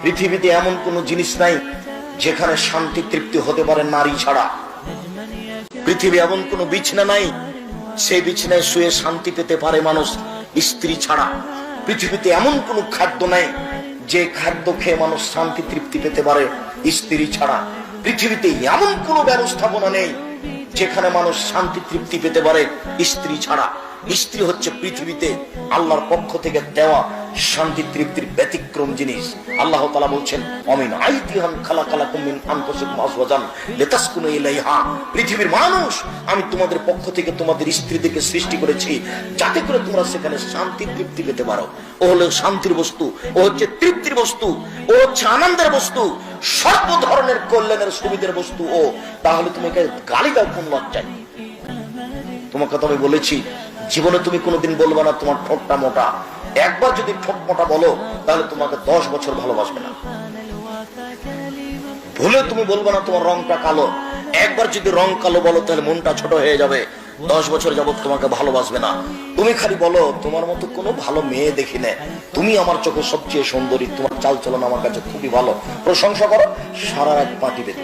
পৃথিবীতে এমন কোন জিনিস নাই যেখানে শান্তি তৃপ্তি হতে পারে নারী ছাড়া। পৃথিবী এমন কোন বিছানা নাই সেই বিছানায় শুয়ে শান্তি পেতে পারে মানুষ স্ত্রী ছাড়া। পৃথিবীতে এমন কোন খাদ্য নাই যে খাদ্য খেয়ে মানুষ শান্তি তৃপ্তি পেতে পারে স্ত্রী ছাড়া। পৃথিবীতে এমন কোন ব্যবস্থাপনা নেই যেখানে মানুষ শান্তি তৃপ্তি পেতে পারে স্ত্রী ছাড়া। স্ত্রী হচ্ছে পৃথিবীতে আল্লাহর পক্ষ থেকে দেওয়া শান্তি তৃপ্তির ব্যতিক্রম জিনিস। আল্লাহ তাআলা বলছেন, অমিন আইতিহান খালাকালাকুম মিন আনফুসিকুম আজওয়াজান লিতাসকুনু ইলাইহা। পৃথিবীর মানুষ, আমি তোমাদের পক্ষ থেকে তোমাদের স্ত্রীদেরকে সৃষ্টি করেছি যাতে করে তোমরা সেখানে শান্তি তৃপ্তি পেতে পারো। ও হলো শান্তির বস্তু, ও হচ্ছে তৃপ্তির বস্তু, ও হচ্ছে আনন্দের বস্তু, সর্ব ধরনের কল্যাণের সুবিধার বস্তু ও। তাহলে তুমি গালি দাও কোন লজ্জায়? তোমার কথা আমি বলেছি, জীবনে তুমি কোনোদিন বলবে না তোমার ঠোঁটটা মোটা। একবার যদি ঠোঁট মোটা বলো তাহলে তোমাকে 10 বছর ভালোবাসবে না। ভুলে তুমি বলবে না তোমার রংটা কালো। একবার যদি রং কালো বলো তাহলে মনটা ছোট হয়ে যাবে, 10 বছর যাবত তোমাকে ভালোবাসবে না। তুমি খালি বলো তোমার মতো কোনো ভালো মেয়ে দেখি না, তুমি আমার চোখে সবচেয়ে সুন্দরী, তোমার চাল চলন আমার কাছে খুবই ভালো, প্রশংসা করো, সারা রাত পার্টি পেতে।